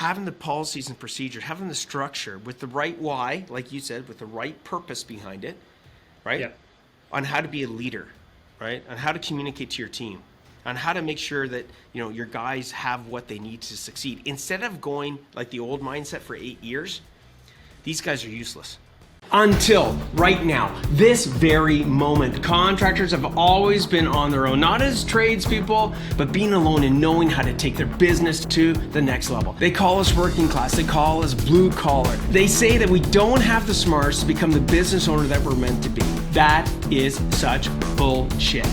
having the policies and procedures, having the structure with the right why, like you said, with the right purpose behind it, right? Yeah. On how to be a leader, right? On how to communicate to your team, on how to make sure that, your guys have what they need to succeed. Instead of going like the old mindset for 8 years, these guys are useless. Until right now, this very moment, contractors have always been on their own, not as tradespeople, but being alone and knowing how to take their business to the next level. They call us working class, they call us blue collar. They say that we don't have the smarts to become the business owner that we're meant to be. That is such bullshit.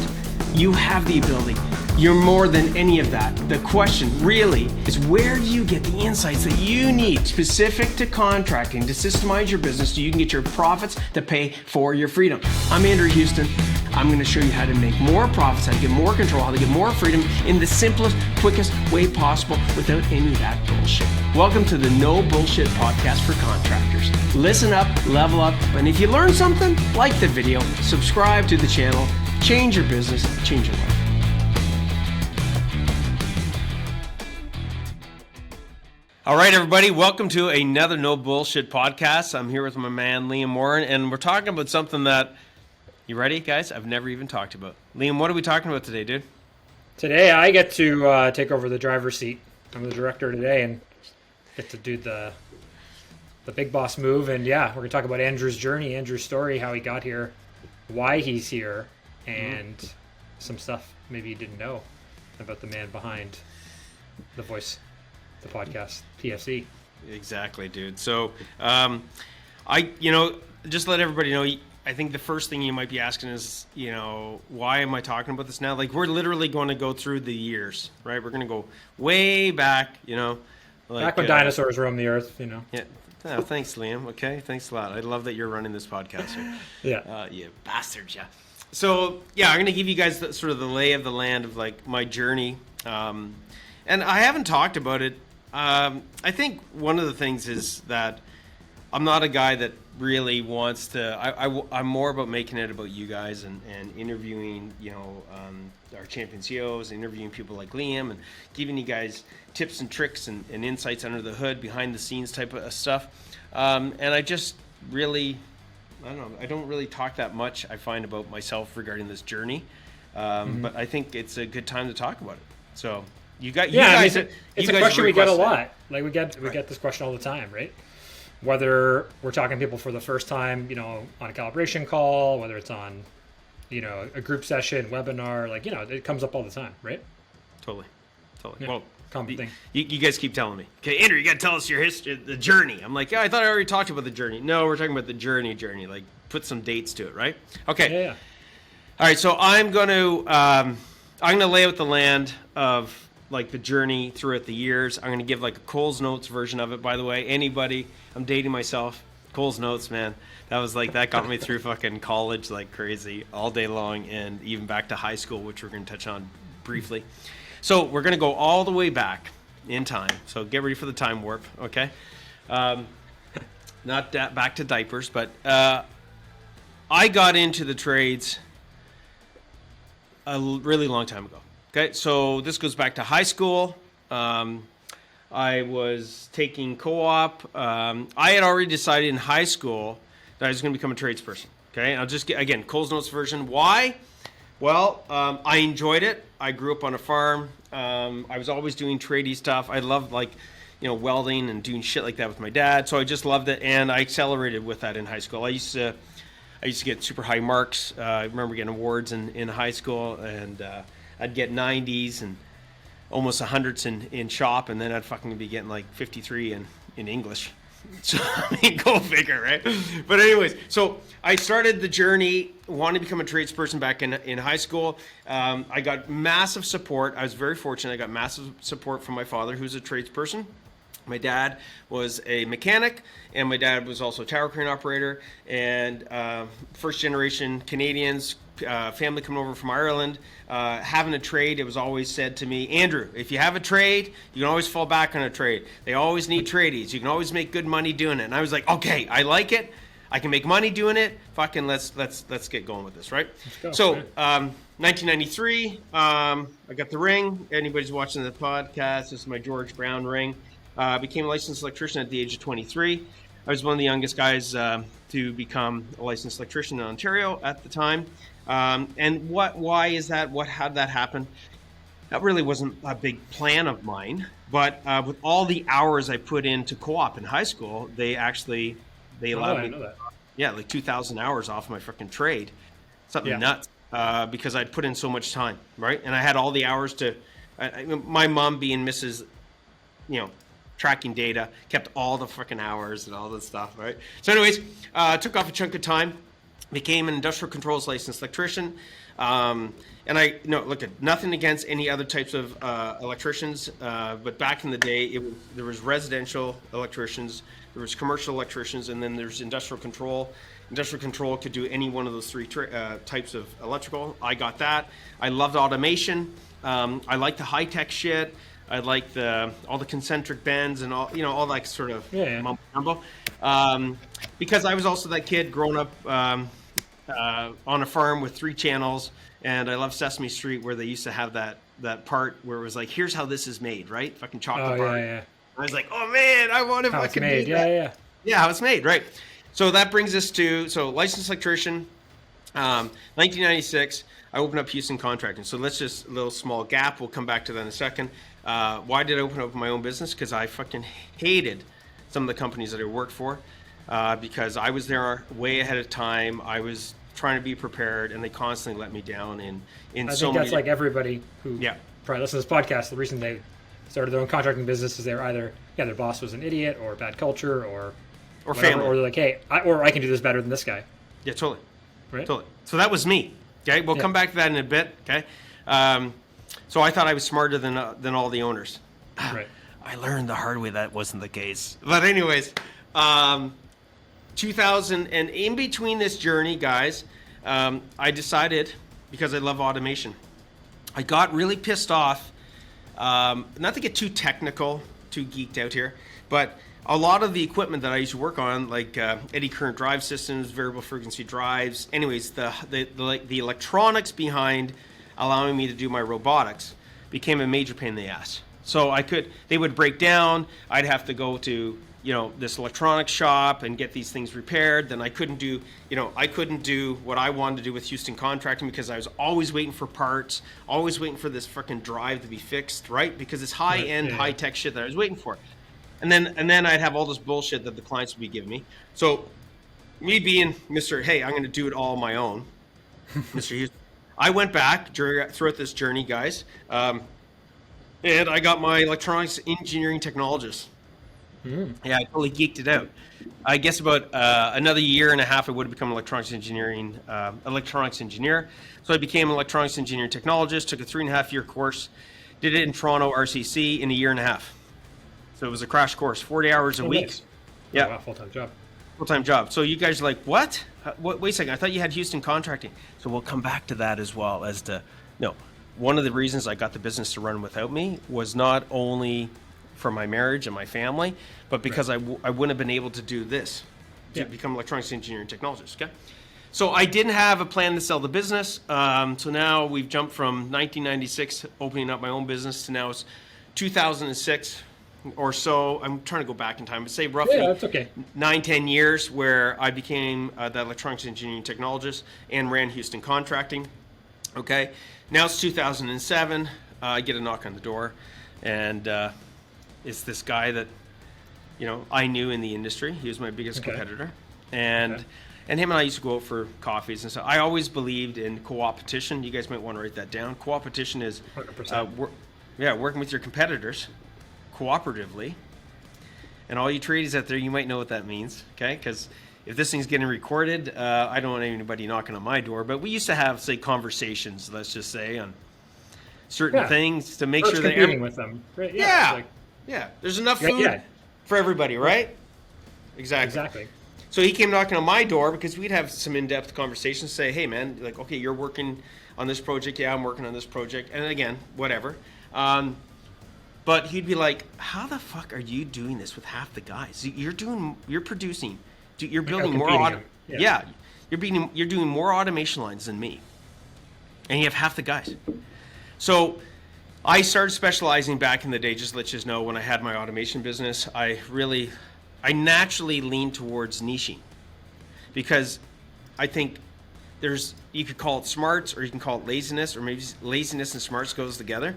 You have the ability. You're more than any of that. The question really is, where do you get the insights that you need specific to contracting to systemize your business so you can get your profits to pay for your freedom? I'm Andrew Houston. I'm going to show you how to make more profits, how to get more control, how to get more freedom in the simplest, quickest way possible without any of that bullshit. Welcome to the No Bullshit Podcast for Contractors. Listen up, level up, and if you learn something, like the video, subscribe to the channel, change your business, change your life. All right, everybody, welcome to another No Bullshit Podcast. I'm here with my man, Liam Morin, and we're talking about something that, you ready, guys? I've never even talked about. Liam, what are we talking about today, dude? Today, I get to take over the driver's seat. I'm the director today and get to do the big boss move. And yeah, we're going to talk about Andrew's journey, Andrew's story, how he got here, why he's here, and some stuff maybe you didn't know about the man behind the voice, the podcast, PFC. Exactly, dude. So, just let everybody know, I think the first thing you might be asking is, why am I talking about this now? Like, we're literally going to go through the years, right? We're going to go way back, back when dinosaurs roamed the earth, Yeah. Oh, thanks, Liam. Okay, thanks a lot. I love that you're running this podcast here. Yeah. You bastards, yeah. So, yeah, I'm going to give you guys sort of the lay of the land of, like, my journey. And I haven't talked about it. I think one of the things is that I'm not a guy that really wants to. I'm more about making it about you guys and interviewing, our champion CEOs, interviewing people like Liam, and giving you guys tips and tricks and insights under the hood, behind the scenes type of stuff. And I just really, I don't really talk that much, I find, about myself regarding this journey. But I think it's a good time to talk about it. So. It's a question we get a lot. Like we get this question all the time, right? Whether we're talking to people for the first time, on a calibration call, whether it's on, a group session, webinar, it comes up all the time, right? Totally. Yeah. Well, common thing. You guys keep telling me, okay, Andrew, you got to tell us your history, the journey. I'm like, yeah, I thought I already talked about the journey. No, we're talking about the journey. Like, put some dates to it, right? Okay. Yeah. All right. So I'm going to lay out the land of, like, the journey throughout the years. I'm going to give like a Cole's Notes version of it, by the way. Anybody, I'm dating myself. Cole's Notes, man. That got me through fucking college like crazy all day long, and even back to high school, which we're going to touch on briefly. So we're going to go all the way back in time. So get ready for the time warp, okay? Not back to diapers, but I got into the trades a really long time ago. Okay, so this goes back to high school. I was taking co-op. I had already decided in high school that I was going to become a tradesperson. Okay, I'll just get, again, Cole's Notes version. Why? Well, I enjoyed it. I grew up on a farm. I was always doing tradey stuff. I loved, welding and doing shit like that with my dad. So I just loved it, and I accelerated with that in high school. I used to get super high marks. I remember getting awards in high school, and I'd get 90s and almost 100s in shop, and then I'd fucking be getting like 53 in English. So, go figure, right? But anyways, so I started the journey, wanted to become a tradesperson back in high school. I got massive support. I was very fortunate. I got massive support from my father, who's a tradesperson. My dad was a mechanic, and my dad was also a tower crane operator, and first generation Canadians, family coming over from Ireland, having a trade. It was always said to me, Andrew, if you have a trade, you can always fall back on a trade. They always need tradies. You can always make good money doing it. And I was like, okay, I like it. I can make money doing it. Fucking let's get going with this, right? So 1993, I got the ring. Anybody's watching the podcast, this is my George Brown ring. Became a licensed electrician at the age of 23. I was one of the youngest guys to become a licensed electrician in Ontario at the time. And why is that? How did that happen? That really wasn't a big plan of mine, but with all the hours I put into co-op in high school, they allowed me, yeah, like 2,000 hours off my freaking trade, something nuts, because I'd put in so much time, right? And I had all the hours to. My mom, being Mrs., tracking data, kept all the freaking hours and all this stuff, right? So, anyways, took off a chunk of time, became an industrial controls licensed electrician. And look, at nothing against any other types of electricians, but back in the day, there was residential electricians, there was commercial electricians, and then there's industrial control. Industrial control could do any one of those three types of electrical. I got that. I loved automation. I liked the high-tech shit. I liked all the concentric bends and all that sort of mumbo jumbo. Because I was also that kid growing up on a farm with 3 channels. And I love Sesame Street, where they used to have that part where it was like, here's how this is made, right? Fucking chocolate bar. Yeah. I was like, oh man, I want to fucking made. do that. Yeah. Yeah, how it's made, right? So that brings us to licensed electrician, 1996. I opened up Houston Contracting. So let's just a little small gap. We'll come back to that in a second. Why did I open up my own business? Because I fucking hated some of the companies that I worked for, because I was there way ahead of time. I was trying to be prepared, and they constantly let me down in I so think many. that's like everybody who probably listens to this podcast. The reason they started their own contracting business is they're either their boss was an idiot or bad culture or whatever, family, or they're like, hey, I can do this better than this guy. Yeah, totally, right? Totally. So that was me. Okay, we'll come back to that in a bit. Okay, so I thought I was smarter than all the owners. Right. I learned the hard way that wasn't the case. But anyways, 2000, and in between this journey, guys, I decided, because I love automation, I got really pissed off, not to get too technical, too geeked out here, but a lot of the equipment that I used to work on, like eddy current drive systems, variable frequency drives, anyways, the electronics behind allowing me to do my robotics became a major pain in the ass. So they would break down, I'd have to go to this electronics shop and get these things repaired. Then I couldn't do what I wanted to do with Houston Contracting, because I was always waiting for parts, always waiting for this freaking drive to be fixed, right? Because it's high-end, high-tech shit that I was waiting for. And then I'd have all this bullshit that the clients would be giving me. So me being Mr. Hey, I'm going to do it all on my own, Mr. Houston, I went back throughout this journey, guys, and I got my electronics engineering technologist. Yeah, I totally geeked it out. I guess about another year and a half, I would have become an electronics engineer. So I became an electronics engineering technologist, took a 3.5-year course, did it in Toronto RCC in a year and a half. So it was a crash course, 40 hours a week. Nice. Yeah. Oh, wow, Full-time job. So you guys are like, what? Wait a second, I thought you had Houston Contracting. So we'll come back to that as well as one of the reasons I got the business to run without me was not only for my marriage and my family, but because I wouldn't have been able to do this, to become electronics engineering technologist, okay? So I didn't have a plan to sell the business. So now we've jumped from 1996, opening up my own business, to now it's 2006 or so. I'm trying to go back in time, but say roughly that's okay. 9-10 years where I became the electronics engineering technologist and ran Houston Contracting, okay? Now it's 2007. I get a knock on the door, and it's this guy that I knew in the industry. He was my biggest competitor, and him and I used to go out for coffees and stuff. I always believed in co-opetition. You guys might want to write that down. Co-opetition is 100%. Working with your competitors cooperatively. And all you tradies out there, you might know what that means, okay? Because if this thing's getting recorded, I don't want anybody knocking on my door. But we used to have, say, conversations, let's just say, on certain things to make sure that competing with them. Right? There's enough food for everybody, right? Exactly. So he came knocking on my door because we'd have some in-depth conversations. Say, hey man, like, okay, you're working on this project. Yeah, I'm working on this project. And again, whatever. But he'd be like, how the fuck are you doing this with half the guys? You're producing, you're building more. You're doing more automation lines than me, and you have half the guys. So I started specializing back in the day, just to let you know, when I had my automation business, I naturally leaned towards niching because I think you could call it smarts or you can call it laziness, or maybe laziness and smarts goes together.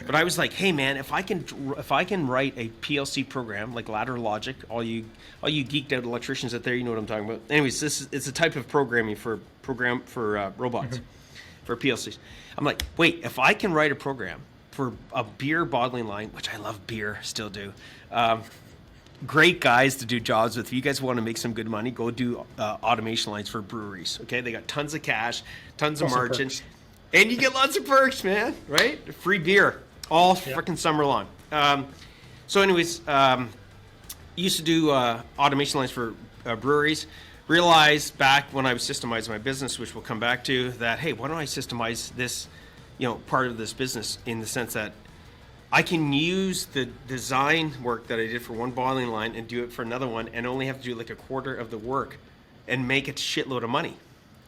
But I was like, hey man, if I can write a PLC program like ladder logic, all you geeked out electricians out there, you know what I'm talking about. Anyways, it's a type of programming for robots, for PLCs. I'm like, wait, if I can write a program for a beer bottling line, which I love beer, still do. Great guys to do jobs with. If you guys want to make some good money, go do automation lines for breweries. Okay, they got tons of cash, tons of margin, and you get lots of perks, man. Right? Free beer all freaking summer long. So, anyways, used to do automation lines for breweries. Realized back when I was systemizing my business, which we'll come back to, that hey, why don't I systemize this, part of this business in the sense that I can use the design work that I did for one bottling line and do it for another one, and only have to do like a quarter of the work, and make a shitload of money.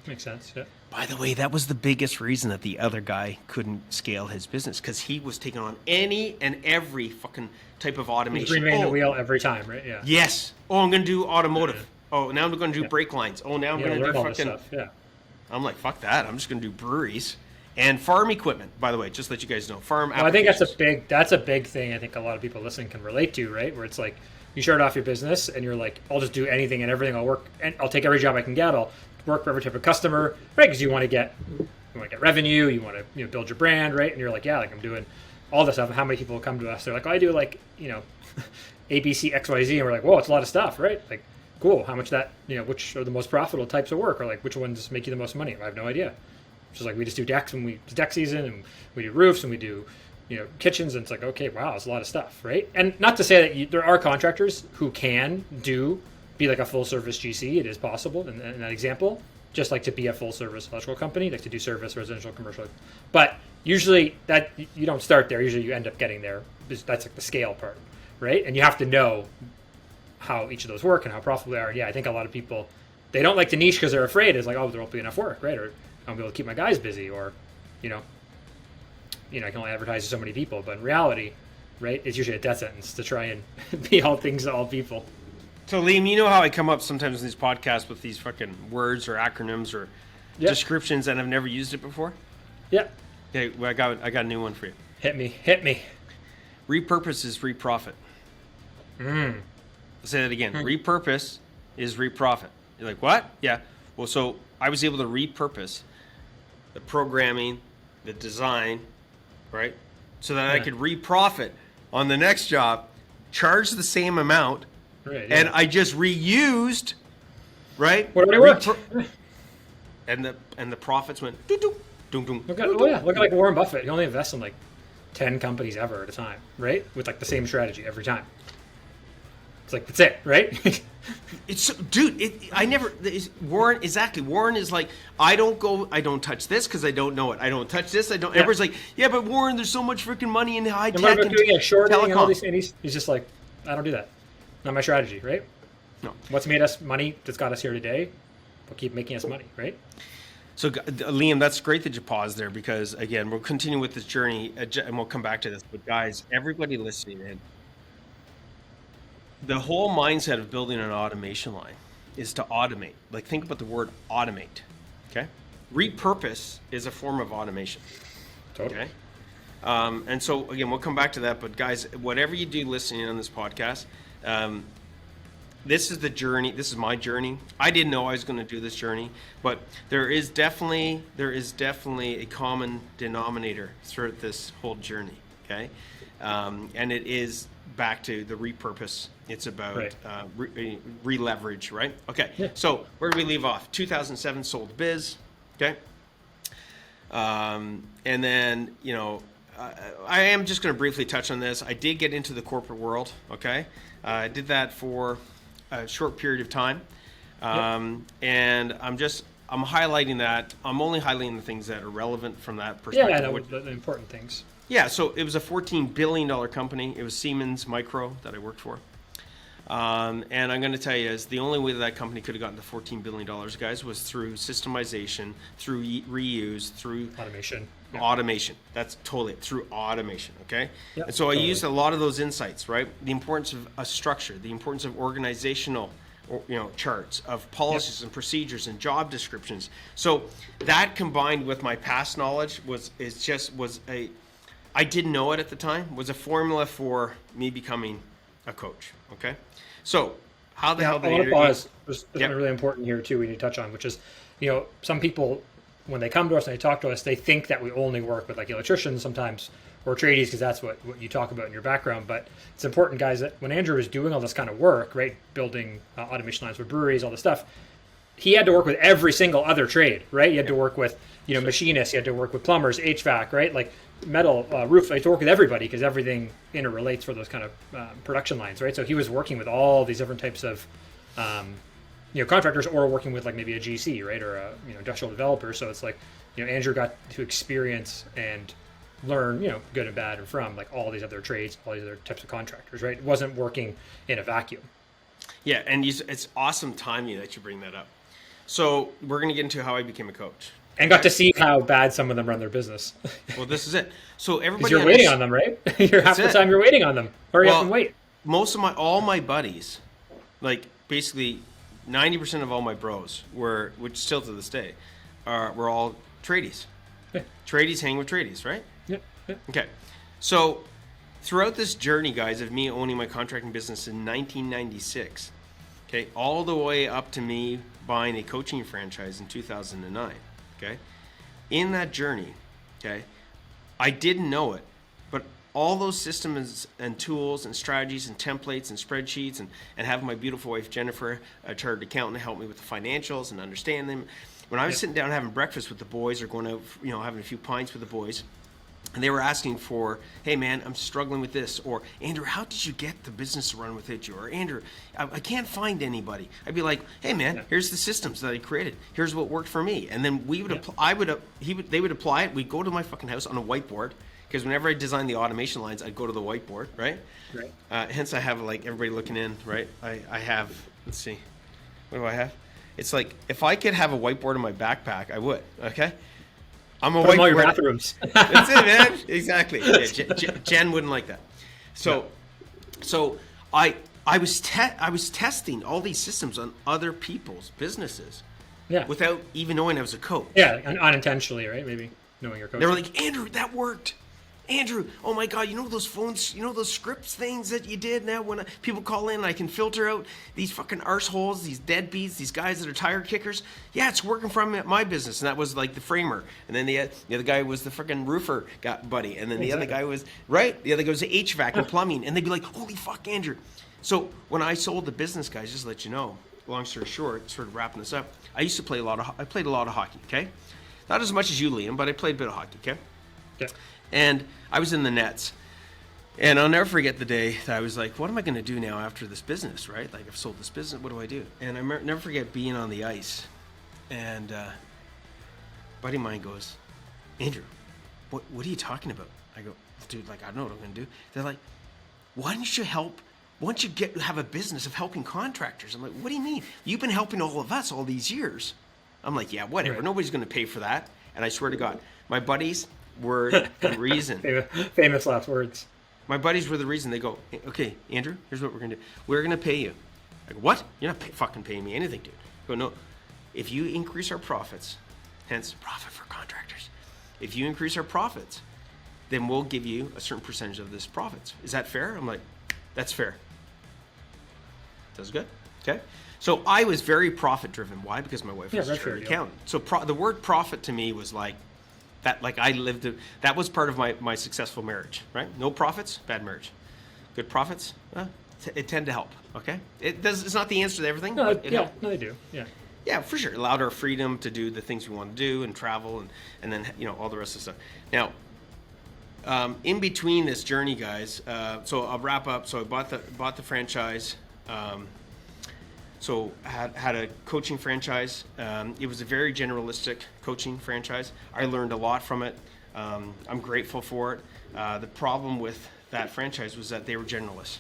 Makes sense. Yeah. By the way, that was the biggest reason that the other guy couldn't scale his business, because he was taking on any and every fucking type of automation. He's reinventing the wheel every time, right? Yeah. Yes. Oh, I'm going to do automotive. Oh, now I'm going to do brake lines. Oh, now I'm going to do fucking stuff. Yeah. I'm like, fuck that. I'm just going to do breweries and farm equipment. By the way, just to let you guys know, farm. Well, I think that's a big thing. I think a lot of people listening can relate to, right? Where it's like you start off your business and you're like, I'll just do anything and everything. I'll work and I'll take every job I can get. I'll work for every type of customer, right? Because you want to get revenue. You want to build your brand, right? And you're like, yeah, like I'm doing all this stuff. And how many people come to us? They're like, oh, I do like ABC XYZ, and we're like, whoa, it's a lot of stuff, right? Like, cool. How much that which are the most profitable types of work, or like which ones make you the most money? I have no idea. It's just like we just do decks when it's deck season, and we do roofs, and we do kitchens, and it's like, okay, wow, it's a lot of stuff, right? And not to say that there are contractors who can be like a full service GC. It is possible in that example, just like to be a full service electrical company, like to do service, residential, commercial. But usually that you don't start there. Usually you end up getting there. That's like the scale part, right? And you have to know how each of those work and how profitable they are. Yeah, I think a lot of people, they don't like to niche because they're afraid. It's like, oh, there won't be enough work, right? Or I won't be able to keep my guys busy, or I can only advertise to so many people. But in reality, right, it's usually a death sentence to try and be all things to all people. So Liam, you know how I come up sometimes in these podcasts with these fucking words or acronyms or descriptions, and I've never used it before? Yeah. Okay, well, I got a new one for you. Hit me. Repurpose is reprofit. I'll say that again. Repurpose is reprofit. You're like, what? Yeah. Well, so I was able to repurpose the programming, the design, right? So that I could reprofit on the next job, charge the same amount, right, and I just reused, right? What already worked. And the profits went doo doo doo doo. Look at like Warren Buffett. He only invests in like 10 companies ever at a time, right? With like the same strategy every time. It's like, that's it, right? Warren is like, I don't touch this because I don't know it. I don't touch this. Everyone's like, yeah, but Warren, there's so much freaking money in high tech and telecom. And all these, and he's just like, I don't do that. Not my strategy, right? No. What's made us money that's got us here today will keep making us money, right? So, Liam, that's great that you paused there, because, again, we'll continue with this journey, and we'll come back to this. But, guys, everybody listening in, the whole mindset of building an automation line is to automate. Like, think about the word automate, okay? Repurpose is a form of automation, totally. Okay? And so, again, we'll come back to that. But, guys, whatever you do listening on this podcast, this is the journey. This is my journey. I didn't know I was going to do this journey, but there is definitely a common denominator throughout this whole journey. Okay, and it is back to the repurpose. It's about re-leverage, right? Okay. Yeah. So where do we leave off? 2007 sold biz. Okay, and then I am just going to briefly touch on this. I did get into the corporate world. Okay, I did that for a short period of time, and I'm highlighting that. I'm only highlighting the things that are relevant from that perspective. Yeah, I know the important things. Yeah, so it was a $14 billion company. It was Siemens Micro that I worked for. And I'm going to tell you, is the only way that company could have gotten to $14 billion, guys, was through systemization, through reuse, through Automation. Yeah. automation. That's totally it, through automation, okay? Yep, And so totally. I used a lot of those insights, right? The importance of a structure, the importance of organizational, charts, of policies and procedures and job descriptions. So that combined with my past knowledge I didn't know it at the time, was a formula for me becoming a coach, okay? So how the hell did I want to Andrew- pause. There's something really important here too we need to touch on, which is, some people, when they come to us and they talk to us, they think that we only work with like electricians sometimes or tradies, because that's what you talk about in your background. But it's important, guys, that when Andrew was doing all this kind of work, right, building automation lines for breweries, all this stuff, he had to work with every single other trade, right? He had to work with, machinists, he had to work with plumbers, HVAC, right? Like metal, roof, he had to work with everybody because everything interrelates for those kind of production lines, right? So he was working with all these different types of, contractors, or working with like maybe a GC, right? Or a, industrial developer. So it's like, Andrew got to experience and learn, good and bad and from like all these other trades, all these other types of contractors, right? It wasn't working in a vacuum. Yeah, and it's awesome timing that you bring that up. So we're going to get into how I became a coach. And got to see how bad some of them run their business. Well, this is it. So everybody, Because you're waiting on them, right? You're half the time you're waiting on them. Hurry up and wait. All my buddies, like basically 90% of all my bros which still to this day, were all tradies. Yeah. Tradies hang with tradies, right? Yeah. Okay. So throughout this journey, guys, of me owning my contracting business in 1996, okay, all the way up to me buying a coaching franchise in 2009, okay, in that journey, okay, I didn't know it, but all those systems and tools and strategies and templates and spreadsheets and having my beautiful wife Jennifer, a chartered accountant, help me with the financials and understand them. When I was sitting down having breakfast with the boys, or going out, having a few pints with the boys, and they were asking for, hey man, I'm struggling with this, or Andrew, how did you get the business to run without you? Or Andrew, I can't find anybody. I'd be like, hey man, here's the systems that I created. Here's what worked for me. And then we would they would apply it. We'd go to my fucking house on a whiteboard, because whenever I designed the automation lines, I'd go to the whiteboard, right? Right. Hence I have like everybody looking in, right? I have, let's see, what do I have? It's like, if I could have a whiteboard in my backpack, I would, okay? I'm a Put them all your whiteboard. bathrooms. That's it, man. Exactly. Yeah, Jen wouldn't like that. So I was testing all these systems on other people's businesses, without even knowing I was a coach. Yeah, unintentionally, right? Maybe knowing your coach. They were like, Andrew, that worked. Andrew, oh my God, those phones, those scripts things that you did now when people call in, I can filter out these fucking arseholes, these deadbeats, these guys that are tire kickers. Yeah, it's working for me at my business. And that was like the framer. And then the other guy was the freaking roofer buddy. And then the other guy was, the other guy was the HVAC and plumbing. And they'd be like, holy fuck, Andrew. So when I sold the business, guys, just to let you know, long story short, sort of wrapping this up, I played a lot of hockey, okay? Not as much as you, Liam, but I played a bit of hockey, okay? Yeah. And I was in the nets. And I'll never forget the day that I was like, what am I going to do now after this business, right? Like, I've sold this business, what do I do? And I never forget being on the ice. And a buddy of mine goes, Andrew, what are you talking about? I go, dude, like, I don't know what I'm going to do. They're like, why don't you have a business of helping contractors? I'm like, what do you mean? You've been helping all of us all these years. I'm like, yeah, whatever. Right. Nobody's going to pay for that. And I swear to God, my buddies were the reason. Famous last words. My buddies were the reason. They go, okay, Andrew, here's what we're going to do. We're going to pay you. I go, what? You're not fucking paying me anything, dude. I go, no. If you increase our profits, hence profit for contractors, if you increase our profits, then we'll give you a certain percentage of this profits. Is that fair? I'm like, that's fair. That's good. Okay. So I was very profit driven. Why? Because my wife was a chartered accountant. So the word profit to me was like that. Like that was part of my successful marriage. Right? No profits, bad marriage. Good profits, it tend to help. Okay. It's not the answer to everything. No, but it helped. No, they do. Yeah. Yeah, for sure. It allowed our freedom to do the things we want to do and travel and then all the rest of the stuff. Now, in between this journey, guys. So I'll wrap up. So I bought the franchise. So had a coaching franchise. It was a very generalistic coaching franchise. I learned a lot from it. I'm grateful for it. The problem with that franchise was that they were generalists.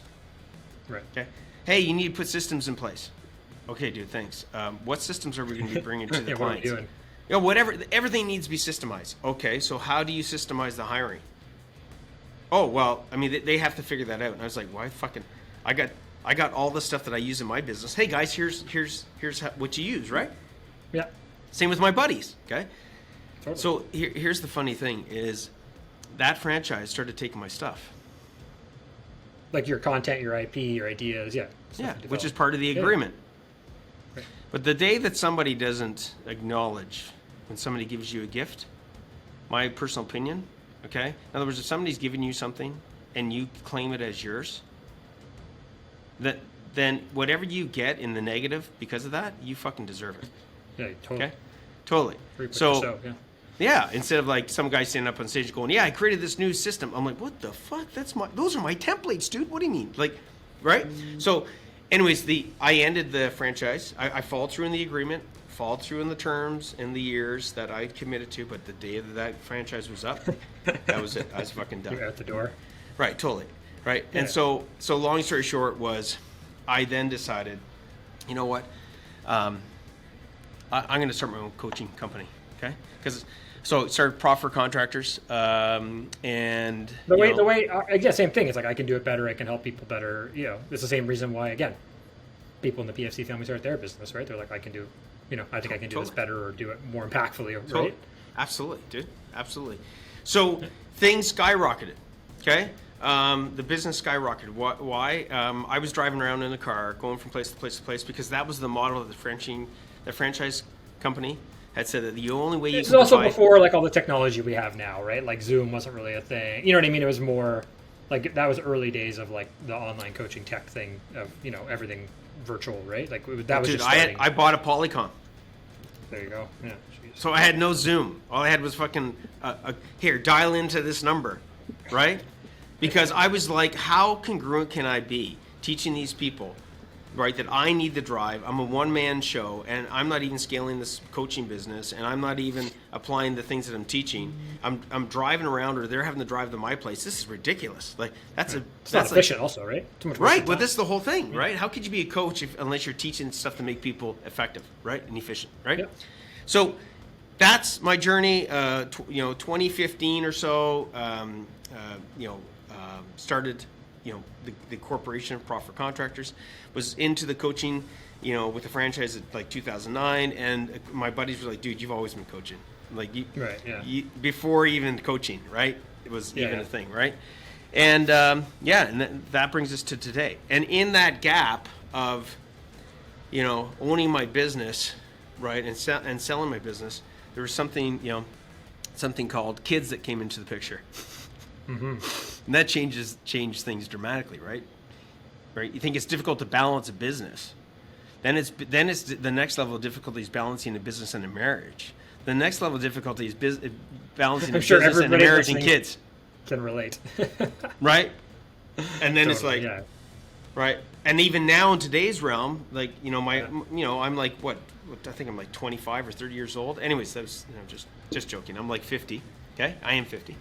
Right. Okay. Hey, you need to put systems in place. Okay, dude, thanks. What systems are we going to be bringing to the Yeah, what are we clients? doing? Whatever. Everything needs to be systemized. Okay, so how do you systemize the hiring? Oh, well, I mean, they have to figure that out. And I was like, why fucking? I got all the stuff that I use in my business. Hey guys, here's what you use, right? Yeah. Same with my buddies. Okay. Totally. So here's the funny thing is that franchise started taking my stuff. Like your content, your IP, your ideas, yeah. Yeah, which is part of the agreement. Right. But the day that somebody doesn't acknowledge when somebody gives you a gift, my personal opinion, okay? In other words, if somebody's giving you something and you claim it as yours, then whatever you get in the negative because of that, you fucking deserve it. Yeah, totally. Okay? Totally. So, yeah. Yeah, instead of like some guy standing up on stage going, yeah, I created this new system. I'm like, what the fuck? Those are my templates, dude. What do you mean? Like, right? So anyways, I ended the franchise. I followed through in the agreement, followed through in the terms and the years that I committed to, but the day that franchise was up, that was it. I was fucking done. You're out the door. Right, totally. Right. Yeah. And so long story short was I then decided, you know what? I'm going to start my own coaching company. Okay? So it started Profit Contractors, and The way I guess same thing. It's like I can do it better. I can help people better. You know, it's the same reason why again, people in the PFC family start their business, right? They're like, I can do, I think I can do this better or do it more impactfully, right? Totally. Absolutely, dude. Absolutely. So things skyrocketed. Okay. The business skyrocketed. Why? I was driving around in a car, going from place to place to place, because that was the model of the franchise company had said that the only way you It's can also provide, before like all the technology we have now, right? Like Zoom wasn't really a thing. You know what I mean? It was more like that was early days of like the online coaching tech thing of everything virtual, right? Like that was dude, just starting. I bought a Polycom. There you go. Yeah. Jeez. So I had no Zoom. All I had was fucking here, dial into this number, right? Because I was like, how congruent can I be teaching these people, right, that I need the drive. I'm a one-man show, and I'm not even scaling this coaching business, and I'm not even applying the things that I'm teaching. I'm driving around, or they're having to drive to my place. This is ridiculous. Like It's not efficient, also, right? Too much right. Well, this is the whole thing, right? How could you be a coach unless you're teaching stuff to make people effective, right, and efficient, right? Yep. So that's my journey. 2015 or so. Started, the corporation of Profit Contractors, was into the coaching, with the franchise at like 2009, and my buddies were like, dude, you've always been coaching, like Right, yeah. before even coaching, right? It was Yeah, even yeah. a thing, right? And and that brings us to today. And in that gap of, owning my business, right, and selling my business, there was something called kids that came into the picture. Mm-hmm. And that changed things dramatically, right? Right? You think it's difficult to balance a business. Then it's the next level of difficulty is balancing a business and a marriage. The next level of difficulty is balancing a sure business and a everybody marriage and listening kids, Can relate. right? And then it's Totally, like, yeah. right? And even now in today's realm, like, I'm like what I think I'm like 25 or 30 years old. Anyways, that was just joking. I'm like 50. Okay, I am 50.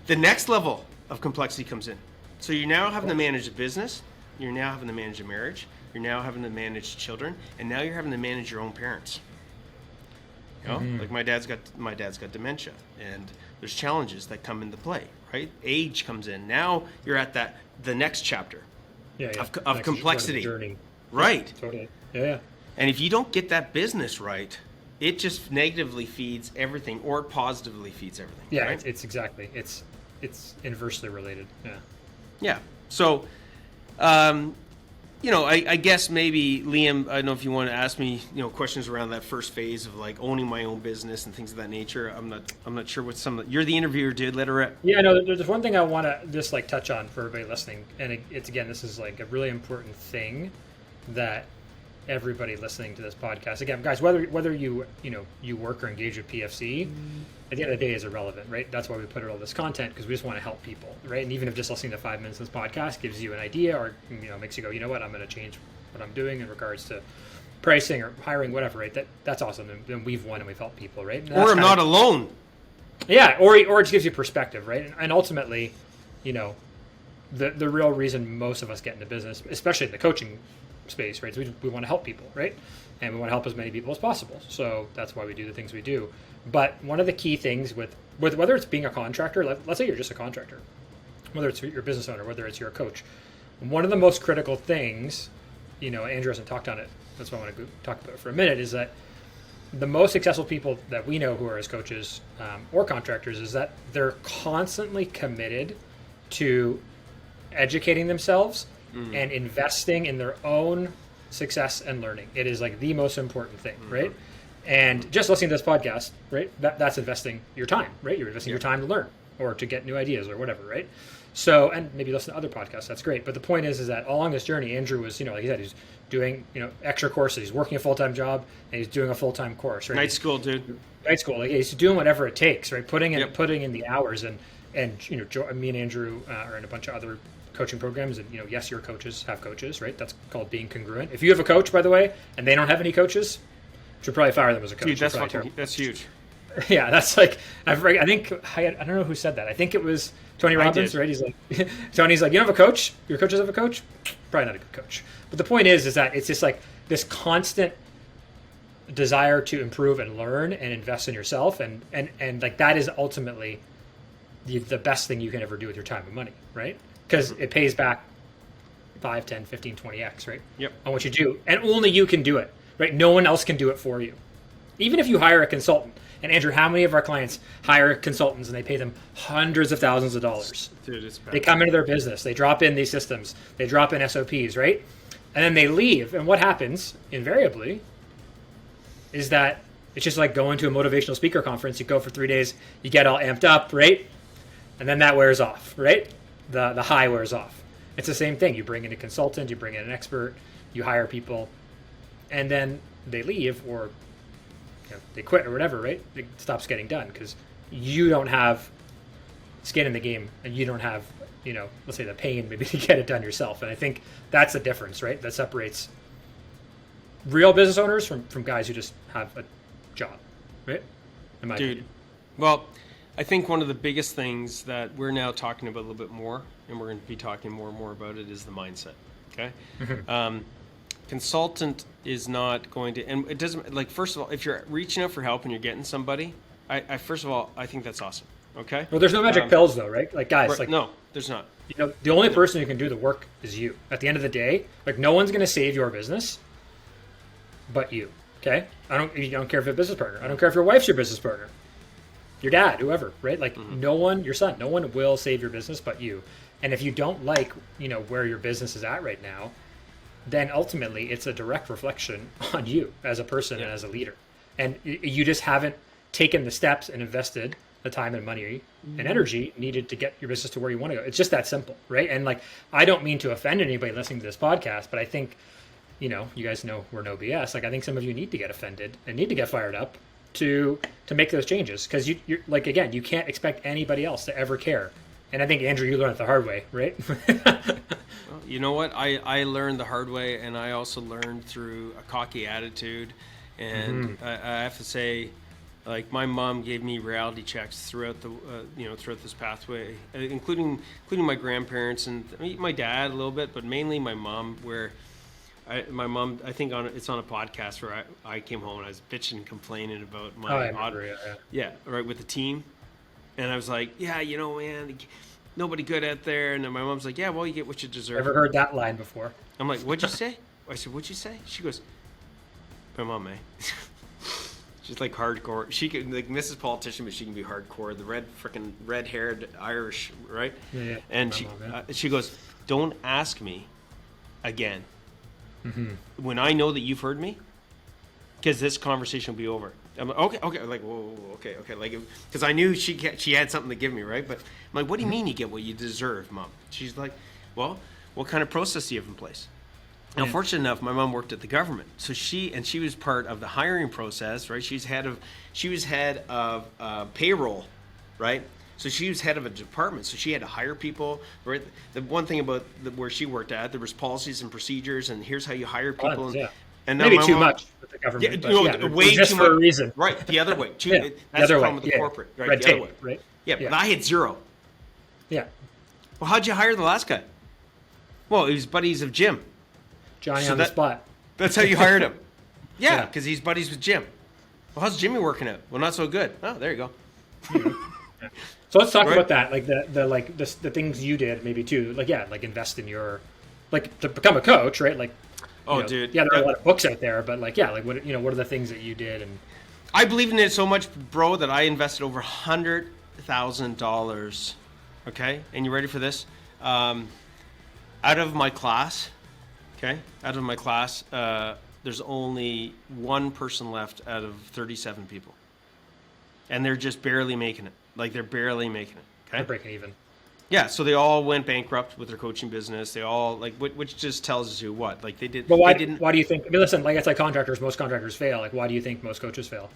The next level of complexity comes in. So you're now having to manage a business, you're now having to manage a marriage, you're now having to manage children, and now you're having to manage your own parents. Like my dad's got dementia, and there's challenges that come into play, right? Age comes in. Now you're at the next chapter of Next complexity, journey. right? Totally. Yeah. And if you don't get that business right, it just negatively feeds everything, or it positively feeds everything. Yeah. right? It's exactly. It's inversely related. Yeah. Yeah. So, I guess maybe Liam, I don't know if you want to ask me, questions around that first phase of like owning my own business and things of that nature. I'm not sure what you're the interviewer, dude. Let her rip. Yeah, no, there's one thing I want to just like touch on for everybody listening, and it's again, this is like a really important thing that everybody listening to this podcast, again, guys, whether you work or engage with PFC, at the end of the day is irrelevant, right? That's why we put out all this content, because we just want to help people, right? And even if just listening to 5 minutes of this podcast gives you an idea, or makes you go, you know what, I'm going to change what I'm doing in regards to pricing or hiring, whatever, right? That's awesome. And then we've won and we've helped people, right? Or I'm not alone. Yeah, or it just gives you perspective, right? And ultimately, the real reason most of us get into business, especially in the coaching space, right? is we want to help people, right? And we want to help as many people as possible. So that's why we do the things we do. But one of the key things with whether it's being a contractor, let's say you're just a contractor, whether it's your business owner, whether it's your coach, one of the most critical things, Andrew hasn't talked on it, that's why I want to talk about it for a minute, is that the most successful people that we know who are as coaches or contractors is that they're constantly committed to educating themselves and investing in their own success and learning. It is like the most important thing, right? And just listening to this podcast, right? That's investing your time, right? You're investing your time to learn or to get new ideas or whatever, right? So, and maybe listen to other podcasts, that's great. But the point is that along this journey, Andrew was, like he said, he's doing, extra courses. He's working a full-time job and he's doing a full-time course, right? Night school, dude. Night school. Like he's doing whatever it takes, right? Putting in the hours and me and Andrew are in a bunch of other coaching programs, and yes, your coaches have coaches, right? That's called being congruent. If you have a coach, by the way, and they don't have any coaches, you should probably fire them as a coach. Dude, that's huge. Yeah, that's like I don't know who said that. I think it was Tony Robbins, right? He's like Tony's like, you don't have a coach? Your coaches have a coach? Probably not a good coach. But the point is that it's just like this constant desire to improve and learn and invest in yourself, and like that is ultimately the best thing you can ever do with your time and money, right? Because it pays back 5, 10, 15, 20x, right? Yep. On what you do. And only you can do it, right? No one else can do it for you. Even if you hire a consultant. And Andrew, how many of our clients hire consultants and they pay them hundreds of thousands of dollars? Dude, it's bad. They come into their business. They drop in these systems. They drop in SOPs, right? And then they leave. And what happens, invariably, is that it's just like going to a motivational speaker conference. You go for 3 days. You get all amped up, right? And then that wears off, right? The high wears off. It's the same thing. You bring in a consultant, you bring in an expert, you hire people, and then they leave or they quit or whatever, right? It stops getting done because you don't have skin in the game and you don't have, let's say the pain maybe to get it done yourself. And I think that's the difference, right? That separates real business owners from guys who just have a job, right? In my opinion. Well, I think one of the biggest things that we're now talking about a little bit more, and we're going to be talking more and more about it, is the mindset. Okay, consultant is not going to, and it doesn't like. First of all, if you're reaching out for help and you're getting somebody, I first of all, I think that's awesome. Okay. Well, there's no magic pills though, right? Like guys, right, like no, there's not. The only person who can do the work is you. At the end of the day, like no one's going to save your business, but you. Okay. You don't care if you're a business partner. I don't care if your wife's your business partner. Your dad, whoever, right? Like no one, your son, no one will save your business but you. And if you don't like, where your business is at right now, then ultimately it's a direct reflection on you as a person and as a leader. And you just haven't taken the steps and invested the time and money and energy needed to get your business to where you want to go. It's just that simple, right? And like, I don't mean to offend anybody listening to this podcast, but I think, you guys know we're no BS. Like, I think some of you need to get offended and need to get fired up to make those changes, because you're like, again, you can't expect anybody else to ever care. And I think, Andrew, you learned it the hard way, right? Well, you know what? I learned the hard way, and I also learned through a cocky attitude. And I have to say, like, my mom gave me reality checks throughout the throughout this pathway, including my grandparents and my dad a little bit, but mainly my mom, where my mom, I think it's on a podcast where I came home and I was bitching and complaining about my right, with the team. And I was like, man, nobody good out there. And then my mom's like, yeah, well, you get what you deserve. Never heard that line before. I'm like, what'd you say? I said, what'd you say? She goes, my mom, she's like hardcore. She can, like, Mrs. Politician, but she can be hardcore. The red-haired Irish, right? Yeah. And she goes, don't ask me again when I know that you've heard me, because this conversation will be over. I'm like, okay, like, whoa, okay, like, because I knew she had something to give me, right? But I'm like, what do you mean you get what you deserve, Mom? She's like, well, what kind of process do you have in place? Now, fortunate enough, my mom worked at the government, so she was part of the hiring process, right? She was head of payroll, right? So she was head of a department, so she had to hire people. Right? The one thing about where she worked at, there was policies and procedures, and here's how you hire people. And maybe too much with the government. Way just too for much. a reason. Right, the other way. That's the problem with the corporate. Right, red the other tape, way. Right? Yeah, but I had zero. Yeah. Well, how'd you hire the last guy? Well, he was buddies of Jim. Johnny So on the spot. That's how you hired him. Yeah, Yeah. because he's buddies with Jim. Well, how's Jimmy working out? Well, not so good. Oh, there you go. So let's talk Right. about that, like the things you did maybe too, like invest in your, like to become a coach, right? Like, Oh, you know, dude. yeah, there are a lot of books out there, but like, yeah, like what are the things that you did? And I believed in it so much, bro, that I invested over $100,000. Okay, and you ready for this? Out of my class, there's only one person left out of 37 people, and they're just barely making it. Like they're barely making it. Okay, they're breaking even. yeah. So they all went bankrupt with their coaching business. They all which just tells you what, like they did. But why They didn't. do you think? I mean, listen, like it's like contractors. Most contractors fail. Like, why do you think most coaches fail?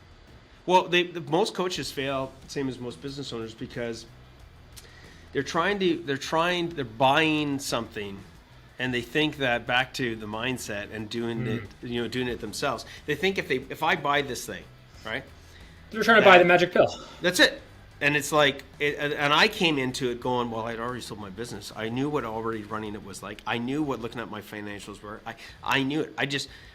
Well, most coaches fail, same as most business owners, because they're buying something, and they think that back to the mindset and doing it themselves. They think if I buy this thing, right? They're trying to buy the magic pill. That's it. And it's like, and I came into it going, well, I'd already sold my business. I knew what already running it was like. I knew what looking at my financials were. I knew it. I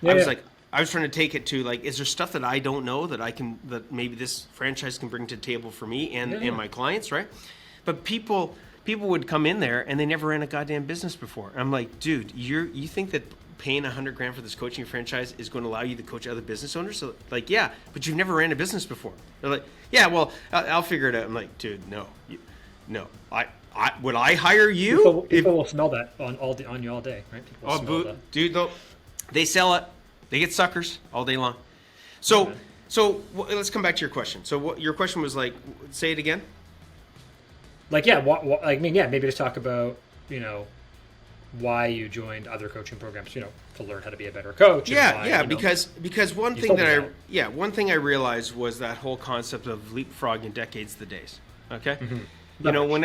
was like, I was trying to take it to like, is there stuff that I don't know that maybe this franchise can bring to the table for me and my clients, right? But people would come in there and they never ran a goddamn business before. I'm like, dude, you think that paying $100,000 for this coaching franchise is going to allow you to coach other business owners? So like, yeah, but you've never ran a business before. They're like, yeah, well, I'll figure it out. I'm like, dude, no. Would I hire you? People will smell that on you all day, right? People will smell that. Dude, though, they sell it. They get suckers all day long. So let's come back to your question. So what your question was like? Say it again. Like, yeah, maybe to talk about, why you joined other coaching programs, to learn how to be a better coach. Because one thing one thing I realized was that whole concept of leapfrogging decades the days. Okay, when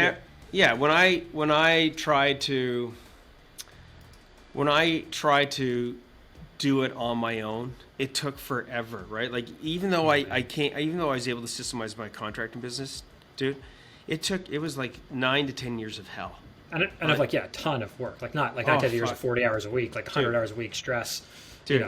I tried to do it on my own, it took forever, right? Like even though I was able to systemize my contracting business, dude, it was like 9 to 10 years of hell. And of a ton of work, like not like 9 to 10 years of 40 hours a week, like 100 hours a week stress, dude.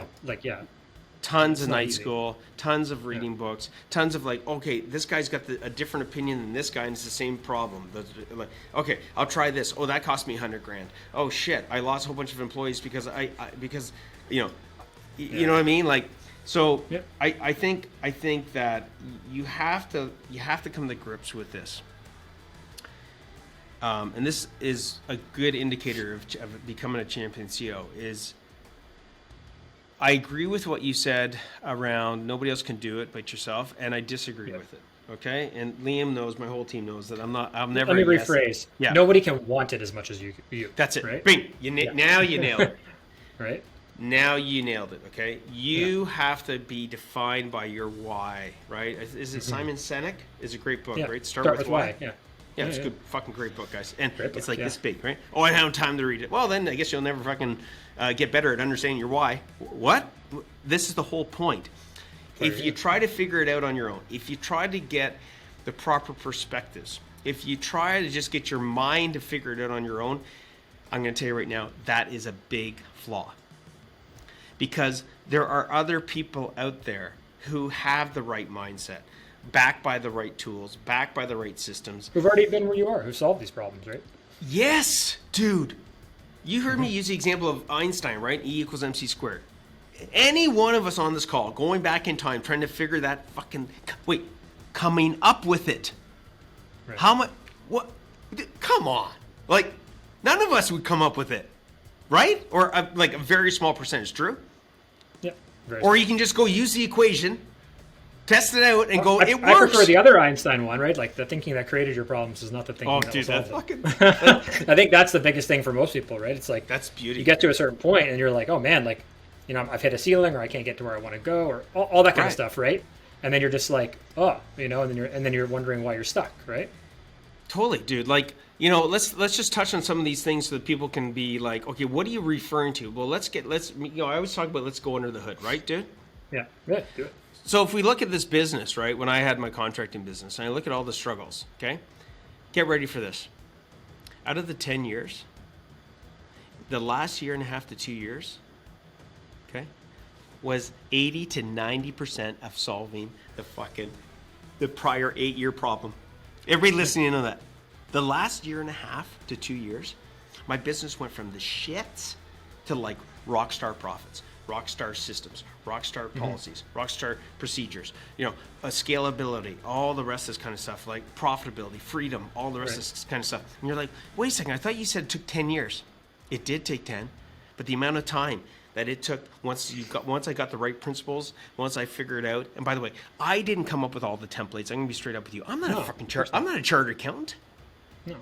Tons of night school, tons of reading books, tons of like, okay, this guy's got a different opinion than this guy, and it's the same problem. Like, okay, I'll try this. Oh, that cost me $100,000. Oh shit, I lost a whole bunch of employees because you know what I mean? Like, so I think that you have to come to grips with this. And this is a good indicator of becoming a champion CEO. Is I agree with what you said around nobody else can do it but yourself, and I disagree with it. Okay, and Liam knows, my whole team knows that I'm never. Let me rephrase. Yeah. Nobody can want it as much as you. That's it. Right? Bing. Now you nailed it. Right. Now you nailed it. Okay, you have to be defined by your why. Right? Is it Simon Sinek? It's a great book. Right. Start with why. Yeah, it's a good, fucking great book, guys. And it's like this big, right? Oh, I don't have time to read it. Well, then I guess you'll never fucking get better at understanding your why. What? This is the whole point. If you try to figure it out on your own, if you try to get the proper perspectives, if you try to just get your mind to figure it out on your own, I'm going to tell you right now, that is a big flaw. Because there are other people out there who have the right mindset, backed by the right tools, backed by the right systems. Who've already been where you are, who solved these problems, right? Yes, dude. You heard me use the example of Einstein, right? E equals MC squared. Any one of us on this call, going back in time, trying to figure that coming up with it. Right. How much? What? Come on. Like, none of us would come up with it, right? Or a very small percentage, true? Yeah. Or you can just go use the equation, test it out, and it works. I prefer the other Einstein one, right? Like the thinking that created your problems is not the thinking that will solve them. I think that's the biggest thing for most people, right? It's like that's beauty. You get to a certain point and you're like, oh man, like, I've hit a ceiling, or I can't get to where I want to go, or all that kind of stuff, right? And then you're just like, and then you're wondering why you're stuck, right? Totally, dude. Like, let's just touch on some of these things so that people can be like, okay, what are you I always talk about let's go under the hood, right, dude? Yeah, do it. So if we look at this business, right, when I had my contracting business, and I look at all the struggles, okay, get ready for this. out of the 10 years, the last year and a half to 2 years, okay, was 80 to 90% of solving the prior 8-year problem. Everybody listening in on that. The last year and a half to 2 years, my business went from the shits to like rock star profits, rock star systems, rock star policies, rock star procedures, scalability, all the rest of this kind of stuff, like profitability, freedom, all the rest of this kind of stuff. And you're like, wait a second, I thought you said it took 10 years. It did take 10, but the amount of time that it took once I got the right principles, once I figured out. And by the way, I didn't come up with all the templates. I'm gonna be straight up with you. I'm not I'm not a chartered accountant. No.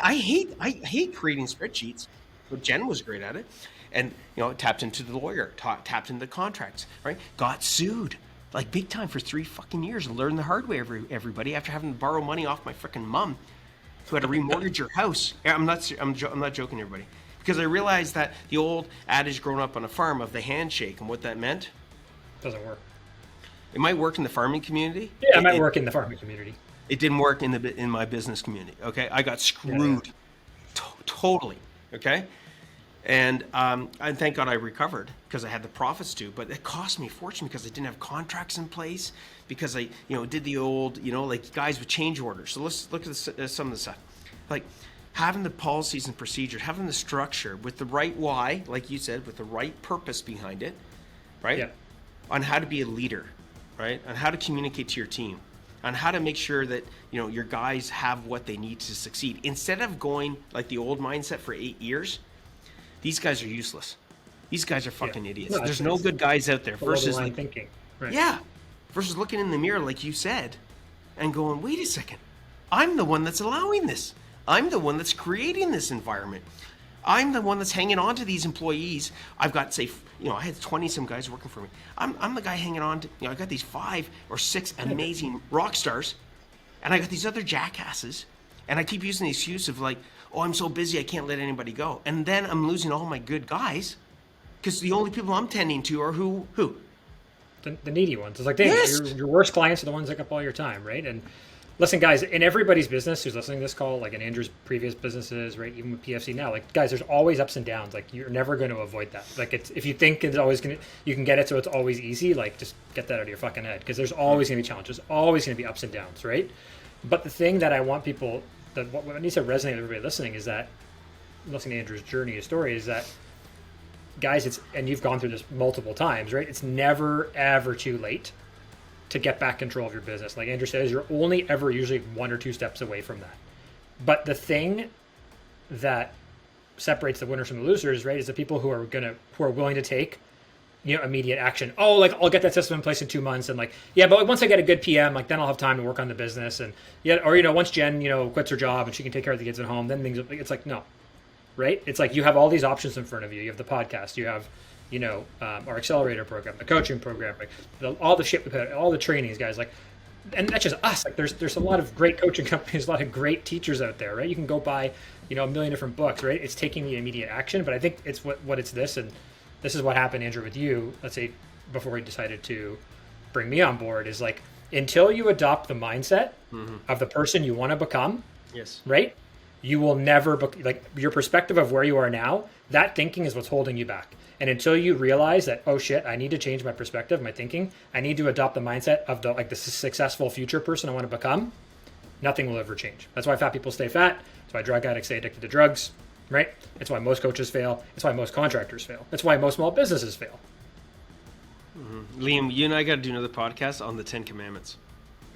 I hate creating spreadsheets, but Jen was great at it, and tapped into the lawyer, tapped into the contracts, right? Got sued like big time for 3 fucking years. Learned the hard way, everybody, after having to borrow money off my freaking mom, who had to remortgage her house. I'm not joking, everybody, because I realized that the old adage growing up on a farm of the handshake and what that meant Doesn't work. It might work in the farming community. Yeah, it might work in the farming community. It didn't work in my business community. Okay, I got screwed totally. Okay, and thank God I recovered because I had the profits too. But it cost me a fortune because I didn't have contracts in place, because I did the old like guys with change orders. So let's look at some of the stuff, like having the policies and procedures, having the structure with the right why, like you said, with the right purpose behind it, right? Yeah. On how to be a leader, right? On how to communicate to your team, on how to make sure that your guys have what they need to succeed. Instead of going like the old mindset for 8 years, these guys are useless. These guys are fucking idiots. No, There's no good guys out there. Versus like thinking, right? Yeah, versus looking in the mirror like you said, and going, wait a second, I'm the one that's allowing this. I'm the one that's creating this environment. I'm the one that's hanging on to these employees. I've got, say, I had 20 some guys working for me. I'm the guy hanging on to, I got these 5 or 6 amazing rock stars, and I got these other jackasses, and I keep using the excuse of like, oh, I'm so busy I can't let anybody go. And then I'm losing all my good guys because the only people I'm tending to are who? The needy ones. It's like, dang, your worst clients are the ones that take up all your time, right? And listen, guys, in everybody's business who's listening to this call, like in Andrew's previous businesses, right, even with PFC now, like, guys, there's always ups and downs. Like, you're never going to avoid that. Like, if you think it's always you can get it so it's always easy, like, just get that out of your fucking head, because there's always going to be challenges. There's always going to be ups and downs, right? But the thing that I want people, what needs to resonate with everybody listening is that, listening to Andrew's journey, his story, is that, guys, and you've gone through this multiple times, right? It's never, ever too late to get back control of your business. Like Andrew says, you're only ever usually 1 or 2 steps away from that. But the thing that separates the winners from the losers, right, is the people who are willing to take, immediate action. Oh, like, I'll get that system in place in 2 months, and like, yeah, but once I get a good PM, like, then I'll have time to work on the business, and or once Jen, quits her job and she can take care of the kids at home, then things. It's like, no, right? It's like you have all these options in front of you. You have the podcast, you have our accelerator program, the coaching program, like all the shit we put, all the trainings, guys, like, and that's just us. Like, there's a lot of great coaching companies, a lot of great teachers out there, right? You can go buy, a million different books, right? It's taking the immediate action, but I think it's what it's this, and this is what happened, Andrew, with you. Let's say before you decided to bring me on board, is like, until you adopt the mindset of the person you want to become, yes, right? You will never like your perspective of where you are now. That thinking is what's holding you back. And until you realize that, oh shit, I need to change my perspective, my thinking, I need to adopt the mindset of the successful future person I want to become, nothing will ever change. That's why fat people stay fat. That's why drug addicts stay addicted to drugs, right? It's why most coaches fail. It's why most contractors fail. That's why most small businesses fail. Liam, you and I got to do another podcast on the 10 Commandments.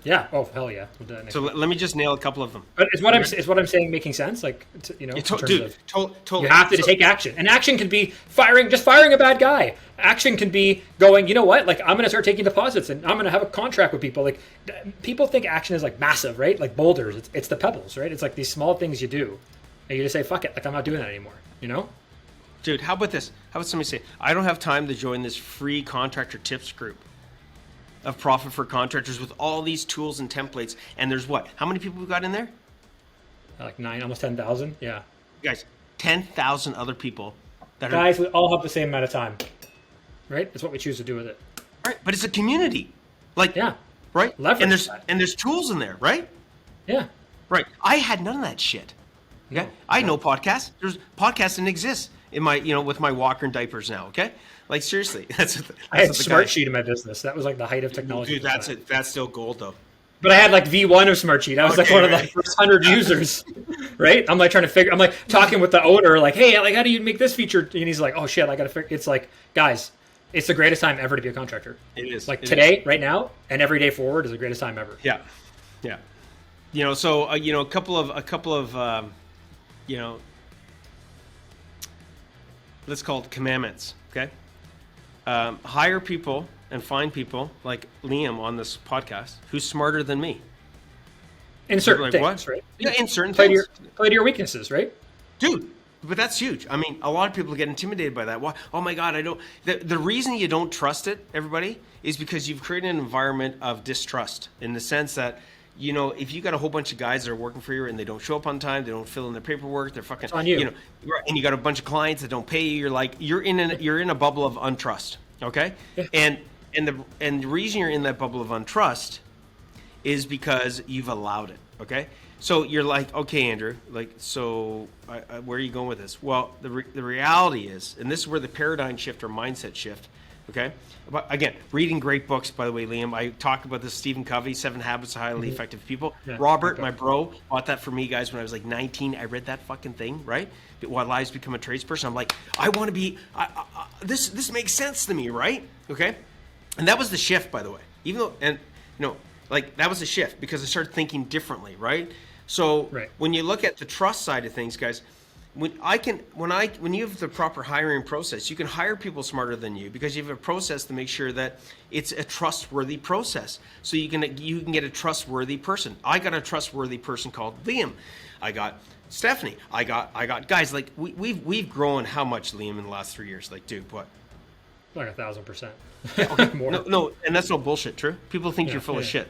Yeah. Oh, hell yeah. We'll do that next let me just nail a couple of them. But is what I'm saying making sense? Like, in terms of, totally. You have to take action. And action can be firing a bad guy. Action can be going, you know what? Like, I'm going to start taking deposits and I'm going to have a contract with people. Like, people think action is like massive, right? Like boulders. It's the pebbles, right? It's like these small things you do. And you just say, fuck it. Like, I'm not doing that anymore. Dude, how about this? How about somebody say, I don't have time to join this free Contractor Chips group of Profit for Contractors with all these tools and templates. And there's what? How many people we got in there? Like 9, almost 10,000. Yeah. Guys, 10,000 other people that Guys, we all have the same amount of time. Right? That's what we choose to do with it. Right. But it's a community. Like, yeah. Right? Leverage and there's tools in there, right? Yeah. Right. I had none of that shit. Okay, I know podcasts. There's podcasts didn't exist in my, with my walker and diapers now. Okay, like seriously, I had Smartsheet in my business. That was like the height of technology. Dude, that's it. That's still gold though. But I had like V1 of Smartsheet. I was like one of the first 100 users, right? I'm like I'm like talking with the owner, like, hey, like, how do you make this feature? And he's like, oh shit, I got to figure. It's like, guys, it's the greatest time ever to be a contractor. It is. Like today, right now, and every day forward is the greatest time ever. Yeah, yeah. So a couple of let's call it commandments. Okay, hire people and find people like Liam on this podcast who's smarter than me. In certain like, things, what? right? Yeah, in certain things. Play to your weaknesses, right? Dude, but that's huge. I mean, a lot of people get intimidated by that. Why? Oh my God, I don't. The reason you don't trust it, everybody, is because you've created an environment of distrust in the sense that, if you got a whole bunch of guys that are working for you and they don't show up on time, they don't fill in their paperwork, they're fucking, it's on you. And you got a bunch of clients that don't pay you. You're like, you're in a bubble of untrust. Okay, yeah. And the reason you're in that bubble of untrust is because you've allowed it. Okay, so you're like, okay, Andrew, like, so where are you going with this? Well, the reality is, and this is where the paradigm shift or mindset shift. Okay, but again, reading great books, by the way, Liam. I talked about this, Stephen Covey, 7 Habits of Highly Effective People. Yeah, Robert, my bro, bought that for me, guys, when I was like 19. I read that fucking thing, right? While Lives Become a Tradesperson, I'm like, I want to be. This makes sense to me, right? Okay, and that was the shift, by the way. Even though, like that was a shift because I started thinking differently, right? So when you look at the trust side of things, guys. When you have the proper hiring process, you can hire people smarter than you because you have a process to make sure that it's a trustworthy process. So you can get a trustworthy person. I got a trustworthy person called Liam. I got Stephanie. I got guys like we've grown how much, Liam, in the last 3 years? Like, dude, what? Like 1,000%. Okay. More. No, and that's no bullshit. True. People think you're full of shit.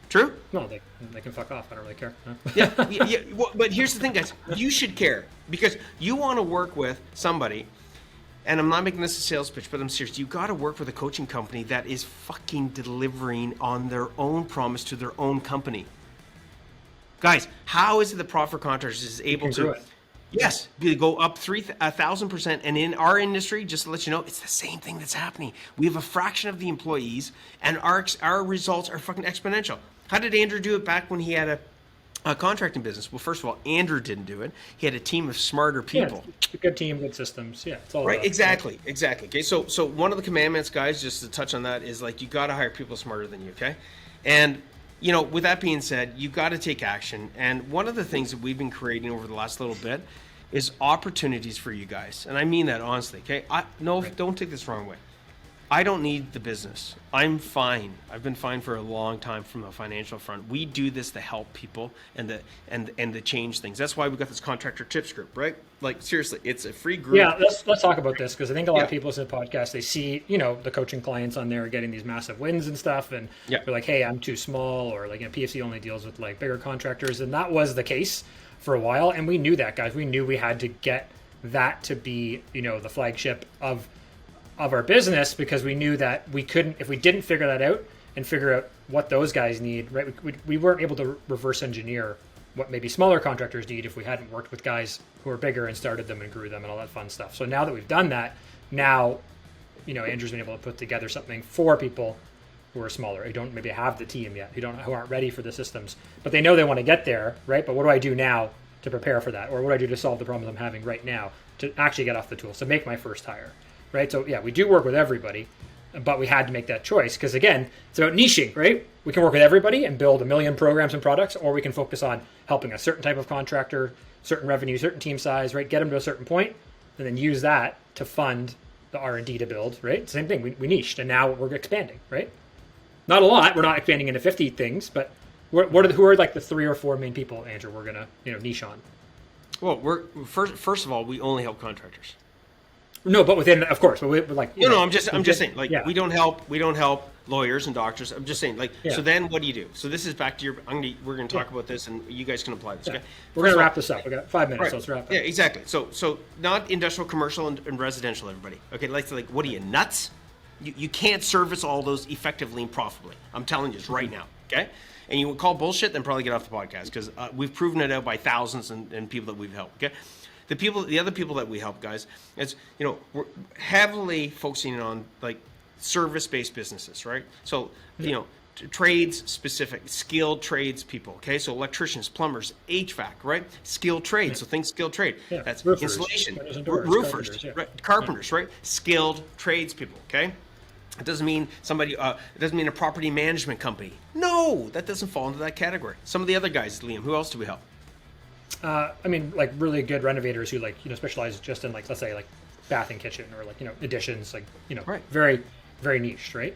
True? No, they can fuck off. I don't really care. No. Yeah. Well, but here's the thing, guys. You should care because you want to work with somebody, and I'm not making this a sales pitch, but I'm serious. You got to work with a coaching company that is fucking delivering on their own promise to their own company. Guys, how is it the Profit Contractors is able to? Yes, go up 1,000%. And in our industry, just to let you know, it's the same thing that's happening. We have a fraction of the employees, and our results are fucking exponential. How did Andrew do it back when he had a contracting business? Well, first of all, Andrew didn't do it. He had a team of smarter people. Yeah, a good team, good systems. Yeah, it's all right. About, exactly. Okay, so one of the commandments, guys, just to touch on that, is like you got to hire people smarter than you. Okay, and with that being said, you got to take action. And one of the things that we've been creating over the last little bit is opportunities for you guys, and I mean that honestly. Okay, don't take this the wrong way. I don't need the business. I'm fine. I've been fine for a long time from the financial front. We do this to help people and to change things. That's why we got this Contractor Chips group, right? Like seriously, it's a free group. Yeah, let's talk about this because I think a lot of people listen to podcasts. They see the coaching clients on there getting these massive wins and stuff, and they're like, hey, I'm too small, or like PFC only deals with like bigger contractors, and that was the case for a while, and we knew that, guys. We knew we had to get that to be the flagship of our business because we knew that we couldn't, if we didn't figure that out and figure out what those guys need, right? We weren't able to reverse engineer what maybe smaller contractors need if we hadn't worked with guys who are bigger and started them and grew them and all that fun stuff. So now that we've done that, now Andrew's been able to put together something for people who are smaller, who don't maybe have the team yet, who aren't ready for the systems, but they know they want to get there, right? But what do I do now to prepare for that? Or what do I do to solve the problems I'm having right now to actually get off the tools, to make my first hire? Right. So yeah, we do work with everybody, but we had to make that choice because again, it's about niching, right? We can work with everybody and build 1 million programs and products, or we can focus on helping a certain type of contractor, certain revenue, certain team size, right? Get them to a certain point, and then use that to fund the R&D to build, right? Same thing. We niched, and now we're expanding, right? Not a lot. We're not expanding into 50 things, but who are like the 3 or 4 main people, Andrew? We're gonna niche on. Well, we're first of all, we only help contractors. No, but within, of course, but we're like. I'm just saying, like, we don't help lawyers and doctors. I'm just saying, like, so then what do you do? So this is back to your. We're going to talk about this, and you guys can apply this. Okay, we're going to wrap this up. We got 5 minutes, so let's wrap it up. Yeah, exactly. So not industrial, commercial, and residential. Everybody, okay? Like, what are you nuts? You can't service all those effectively and profitably. I'm telling you this right now. Okay. And you would call bullshit, then probably get off the podcast, because we've proven it out by thousands and people that we've helped. Okay. The other people that we help, guys, it's, we're heavily focusing on like service-based businesses, right? So, trades specific, skilled trades people. Okay. So electricians, plumbers, HVAC, right? Skilled trades. So think skilled trade. Yeah. That's Roofers, insulation, doors, roofers, carpenters, yeah. right? Carpenters, right? Skilled trades people. Okay. It doesn't mean somebody. It doesn't mean a property management company. No, that doesn't fall into that category. Some of the other guys, Liam. Who else do we help? Like really good renovators who specialize just in let's say bath and kitchen or additions, Right. very, very niche, right?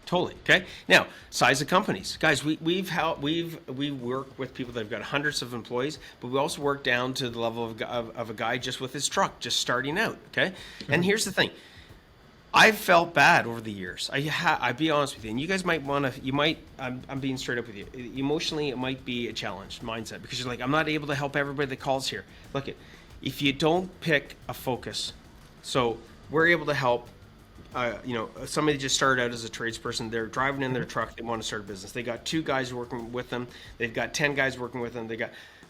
Totally. Okay. Now, size of companies, guys. We work with people that have got hundreds of employees, but we also work down to the level of a guy just with his truck, just starting out. Okay. And here's the thing. I've felt bad over the years. I'd be honest with you, and you guys might want to. I'm being straight up with you. Emotionally, it might be a challenge mindset, because you're like, I'm not able to help everybody that calls here. Look, if you don't pick a focus, so we're able to help. Somebody just started out as a tradesperson. They're driving in their truck. They want to start a business. They got 2 guys working with them. They've got 10 guys working with them.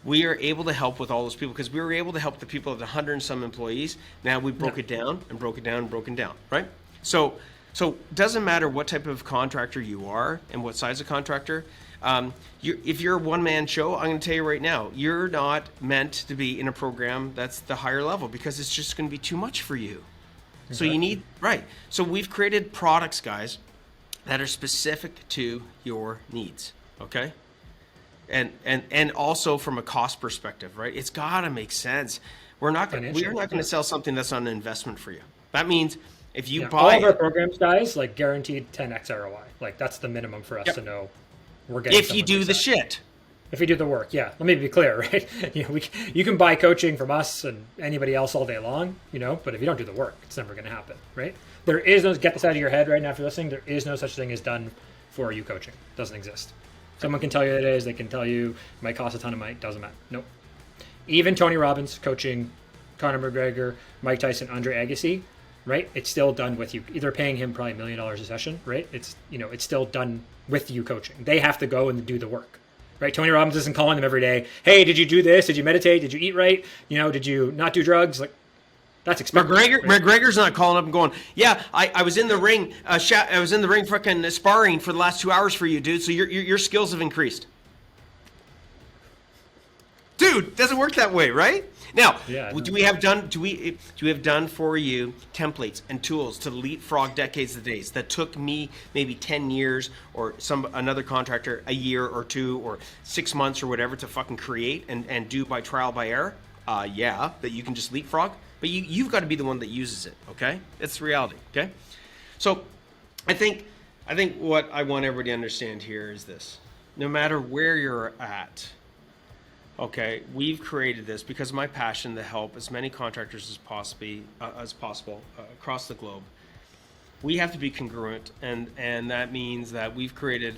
We are able to help with all those people, because we were able to help the people at 100 and some employees. Now we broke it down and broke it down and broken down, right? So it doesn't matter what type of contractor you are and what size of contractor. If you're a one-man show, I'm going to tell you right now, you're not meant to be in a program that's the higher level, because it's just going to be too much for you. Exactly. So you need, right. So we've created products, guys, that are specific to your needs, okay? And also from a cost perspective, right? It's got to make sense. We're not going to sell something that's not an investment for you. That means if you buy all of our programs, guys, guaranteed 10x ROI. That's the minimum for us to know we're getting. If you do the shit. If you do the work, yeah. Let me be clear, right? You can buy coaching from us and anybody else all day long, but if you don't do the work, it's never going to happen, right? There is no, get this out of your head right now after listening, there is no such thing as done for you coaching. It doesn't exist. Someone can tell you it is. They can tell you it might cost a ton of money. Doesn't matter. Nope. Even Tony Robbins coaching Conor McGregor, Mike Tyson, Andre Agassi, right? It's still done with you. Either paying him probably $1 million a session, right? It's still done with you coaching. They have to go and do the work, right? Tony Robbins isn't calling them every day. Hey, did you do this? Did you meditate? Did you eat right? Did you not do drugs? That's expected. McGregor's not calling up and going, yeah, I was in the ring. I was in the ring fucking sparring for the last 2 hours for you, dude. So your skills have increased. Dude, doesn't work that way, right? Now, do we have done for you templates and tools to leapfrog decades of days that took me maybe 10 years or another contractor a year or 2 or 6 months or whatever to fucking create and do by trial by error? Yeah, that you can just leapfrog. But you've got to be the one that uses it, okay? It's reality, okay? So I think what I want everybody to understand here is this. No matter where you're at, okay, we've created this because of my passion to help as many contractors as possible across the globe. We have to be congruent, and that means that we've created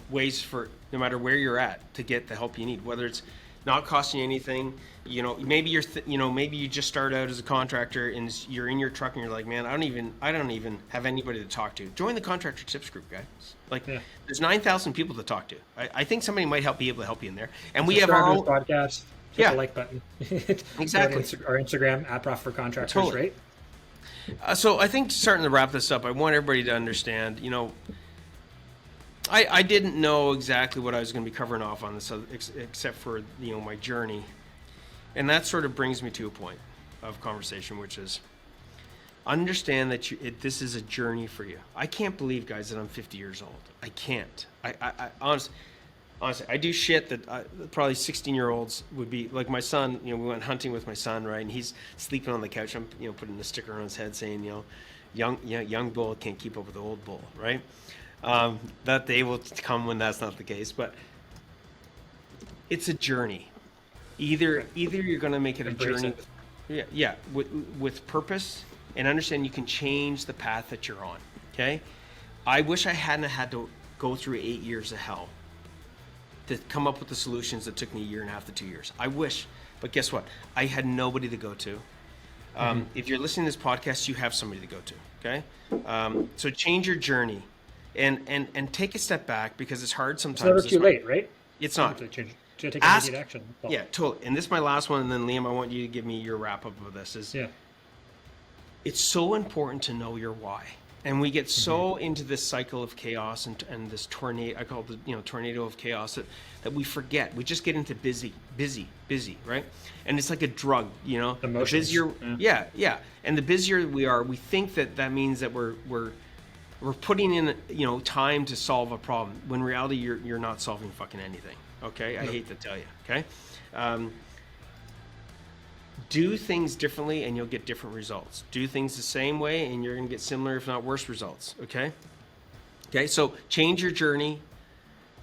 ways for no matter where you're at to get the help you need, whether it's not costing you anything. Maybe maybe you just start out as a contractor and you're in your truck and you're like, man, I don't even have anybody to talk to. Join the Contractor Chips group, guys. There's 9,000 people to talk to. I think somebody might be able to help you in there. And we have our own podcast. Hit the like button. Exactly. Our Instagram @ProfitForContractors, totally. Right? So I think starting to wrap this up, I want everybody to understand. I didn't know exactly what I was going to be covering off on this, except for my journey, and that sort of brings me to a point of conversation, which is understand that this is a journey for you. I can't believe, guys, that I'm 50 years old. I can't. I honestly, I do shit that probably 16-year-olds would be like. My son, we went hunting with my son, right, and he's sleeping on the couch. I'm putting a sticker on his head saying, young bull can't keep up with the old bull, right? That day will come when that's not the case, but it's a journey. Either you're going to make it a journey, with purpose, and understand you can change the path that you're on. Okay, I wish I hadn't had to go through 8 years of hell to come up with the solutions that took me 1.5 years to 2 years. I wish, but guess what? I had nobody to go to. If you're listening to this podcast, you have somebody to go to. Okay, so change your journey. and take a step back, because it's hard sometimes. It's never too late, right? It's not. To take Ask, immediate action. Well, yeah, totally. And this is my last one, and then Liam, I want you to give me your wrap up of this. It's so important to know your why. And we get so into this cycle of chaos and this tornado, I call it the tornado of chaos, that we forget. We just get into busy, right? And it's like a drug, Emotions. The busier, yeah. And the busier we are, we think that means that we're putting in time to solve a problem, when in reality you're not solving fucking anything. Okay, I hate to tell you. Okay, do things differently and you'll get different results. Do things the same way and you're going to get similar, if not worse, results. Okay, so change your journey.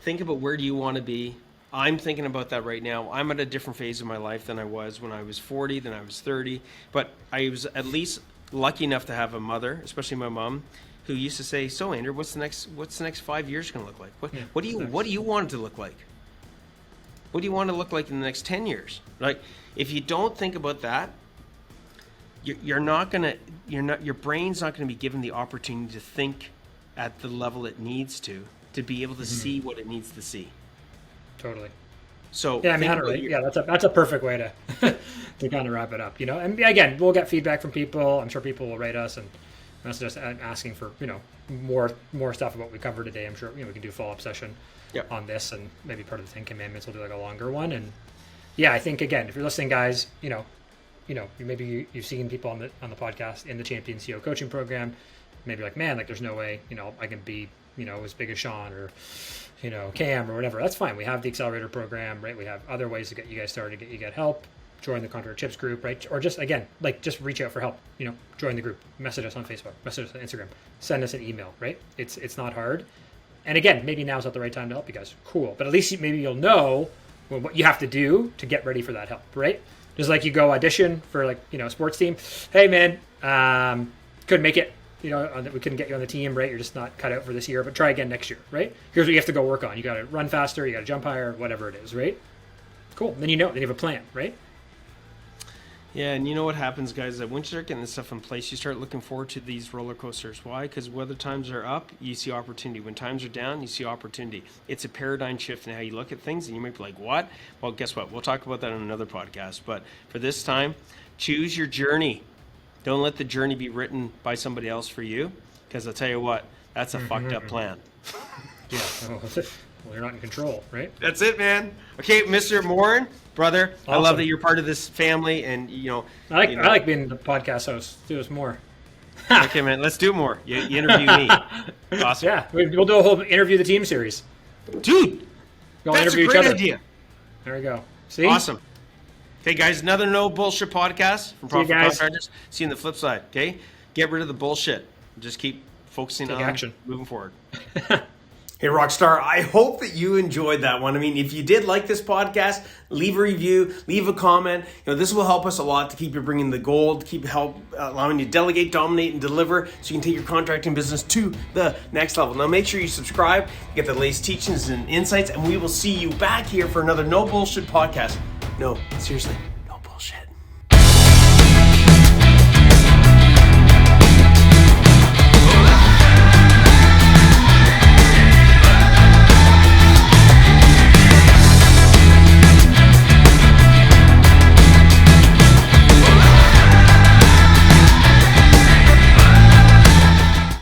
Think about, where do you want to be? I'm thinking about that right now. I'm at a different phase of my life than I was when I was 40, than I was 30. But I was at least lucky enough to have a mother, especially my mom, who used to say, "So Andrew, what's the next 5 years going to look like? What do you want it to look like? What do you want to look like in the next 10 years?" Like, if you don't think about that, your brain's not going to be given the opportunity to think at the level it needs to be able to see what it needs to see. Totally. So yeah, I mean, that's a perfect way to to kind of wrap it up. And again, we'll get feedback from people. I'm sure people will write us and message us asking for more stuff about what we covered today. I'm sure we can do a follow-up session on this, and maybe part of the 10 Commandments we'll do like a longer one. And yeah, I think, again, if you're listening, guys, maybe you've seen people on the podcast in the Champion CEO coaching program. Maybe like, man, like there's no way I can be as big as Sean or Cam or whatever. That's fine. We have the accelerator program, right? We have other ways to get you guys started, to get help. Join the Contractor Chips group, right? Or just, again, just reach out for help. Join the group. Message us on Facebook. Message us on Instagram. Send us an email, right? It's not hard. And again, maybe now's not the right time to help you guys. Cool. But at least maybe you'll know what you have to do to get ready for that help, right? Just like you go audition for a sports team. Hey, man, couldn't make it. We couldn't get you on the team, right? You're just not cut out for this year, but try again next year, right? Here's what you have to go work on. You got to run faster. You got to jump higher, whatever it is, right? Cool. Then then you have a plan, right? Yeah, and you know what happens, guys, that once you start getting this stuff in place, you start looking forward to these roller coasters. Why? Because whether times are up, you see opportunity. When times are down, you see opportunity. It's a paradigm shift in how you look at things, and you might be like, what? Well, guess what? We'll talk about that on another podcast. But for this time, choose your journey. Don't let the journey be written by somebody else for you, because I'll tell you what, that's a fucked up plan. Yeah, well, you're not in control, right? That's it, man. Okay, Mr. Morin, brother, awesome. I love that you're part of this family, and I like being the podcast host. Do us more. Okay, man, let's do more. You interview me. Awesome. Yeah, we'll do a whole interview the team series. Dude, we'll that's interview a great each other. idea. There we go. See? Awesome. Okay, guys, another no bullshit podcast from Profit Contractors. See you on the flip side. Okay, get rid of the bullshit. Just keep focusing on action, moving forward. Hey, Rockstar, I hope that you enjoyed that one. I mean, if you did like this podcast, leave a review, leave a comment. This will help us a lot to keep you bringing the gold, allowing you to delegate, dominate, and deliver so you can take your contracting business to the next level. Now, make sure you subscribe, get the latest teachings and insights, and we will see you back here for another No Bullshit podcast. No, seriously.